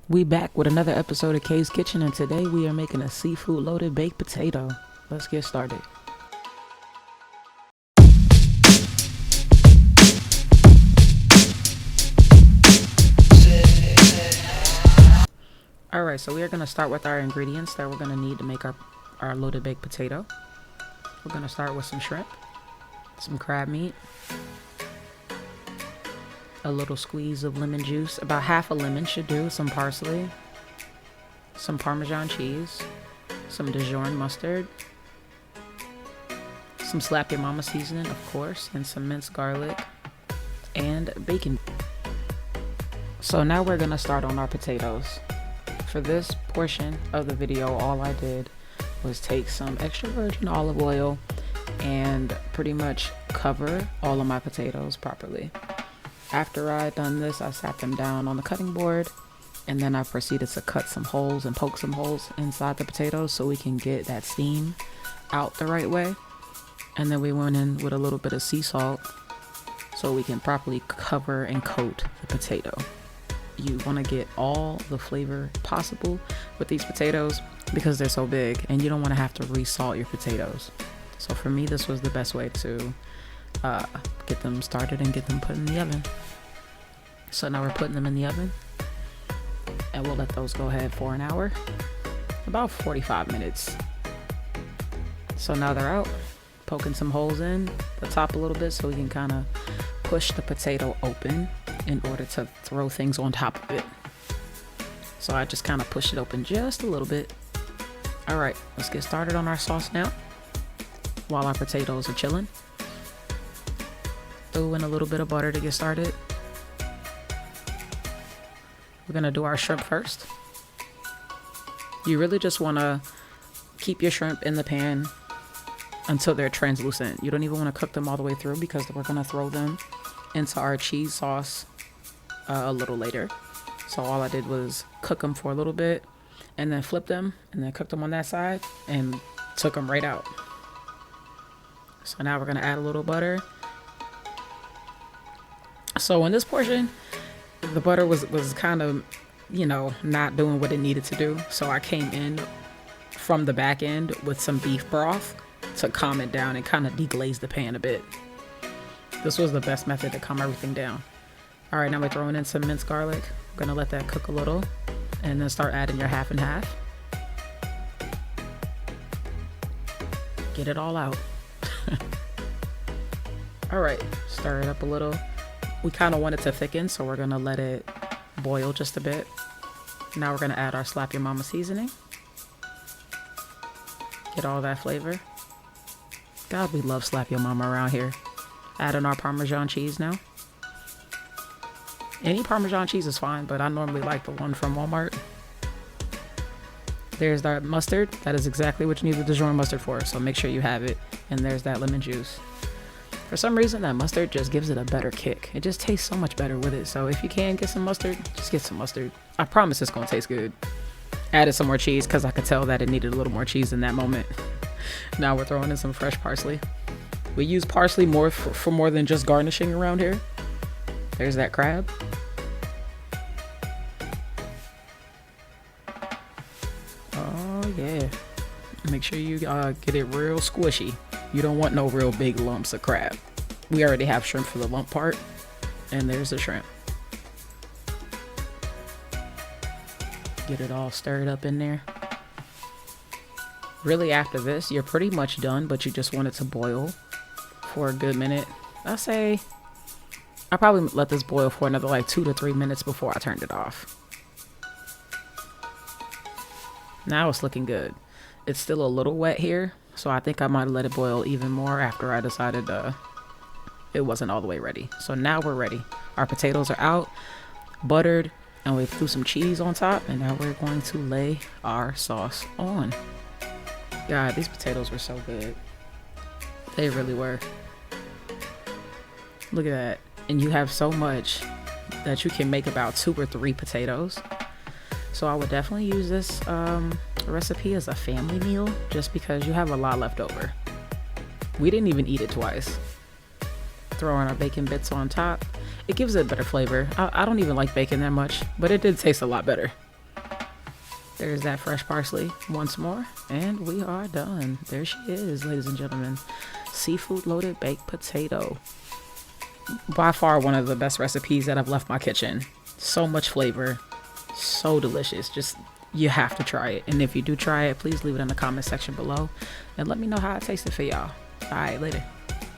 We back with another episode of Kay's Kitchen, and today we are making a seafood loaded baked potato. Let's get started. Alright, so we are going to start with our ingredients that we're going to need to make our loaded baked potato. We're going to start with some shrimp, some crab meat, a little squeeze of lemon juice, about half a lemon should do, some parsley, some Parmesan cheese, some Dijon mustard, some Slap Your Mama seasoning, of course, and some minced garlic and bacon. So now we're gonna start on our potatoes. For this portion of the video, all I did was take some extra virgin olive oil and pretty much cover all of my potatoes properly. After I had done this, I sat them down on the cutting board, and then I proceeded to cut some holes and poke some holes inside the potatoes so we can get that steam out the right way. And then we went in with a little bit of sea salt so we can properly cover and coat the potato. You want to get all the flavor possible with these potatoes because they're so big, and you don't want to have to re-salt your potatoes. So for me, this was the best way to get them started and get them put in the oven. So now we're putting them in the oven, and we'll let those go ahead for an hour, about 45 minutes. So now they're out, poking some holes in the top a little bit so we can kind of push the potato open in order to throw things on top of it. So I just kind of push it open just a little bit. All right, let's get started on our sauce now while our potatoes are chilling. Throw in a little bit of butter to get started. We're gonna do our shrimp first. You really just wanna keep your shrimp in the pan until they're translucent. You don't even wanna cook them all the way through because we're gonna throw them into our cheese sauce a little later. So all I did was cook them for a little bit and then flip them and then cook them on that side and took them right out. So now we're gonna add a little butter. So in this portion, the butter was kind of, not doing what it needed to do. So I came in from the back end with some beef broth to calm it down and kind of deglaze the pan a bit. This was the best method to calm everything down. All right, now we're throwing in some minced garlic. We're gonna let that cook a little and then start adding your half and half. Get it all out. All right, stir it up a little. We kind of want it to thicken, so we're gonna let it boil just a bit. Now we're gonna add our Slap Your Mama seasoning. Get all that flavor. God, we love Slap Your Mama around here. Add in our Parmesan cheese now. Any Parmesan cheese is fine, but I normally like the one from Walmart. There's that mustard. That is exactly what you need the Dijon mustard for, so make sure you have it. And there's that lemon juice. For some reason, that mustard just gives it a better kick. It just tastes so much better with it. So if you can get some mustard, just get some mustard. I promise it's gonna taste good. Added some more cheese because I could tell that it needed a little more cheese in that moment. Now we're throwing in some fresh parsley. We use parsley more for more than just garnishing around here. There's that crab. Oh yeah. Make sure you get it real squishy. You don't want no real big lumps of crab. We already have shrimp for the lump part, and there's the shrimp. Get it all stirred up in there. Really, after this, you're pretty much done, but you just want it to boil for a good minute. I say I probably let this boil for another like 2 to 3 minutes before I turned it off. Now it's looking good. It's still a little wet here, so I think I might let it boil even more after I decided it wasn't all the way ready. So now we're ready. Our potatoes are out, buttered, and we threw some cheese on top, and now we're going to lay our sauce on. God, these potatoes were so good. They really were. Look at that. And you have so much that you can make about 2 or 3 potatoes. So I would definitely use this recipe as a family meal just because you have a lot left over. We didn't even eat it twice. Throwing our bacon bits on top. It gives it a better flavor. I don't even like bacon that much, but it did taste a lot better. There's that fresh parsley once more, and we are done. There she is, ladies and gentlemen. Seafood loaded baked potato. By far one of the best recipes that I've left my kitchen. So much flavor, so delicious. Just, you have to try it. And if you do try it, please leave it in the comment section below and let me know how it tasted for y'all. All right, later.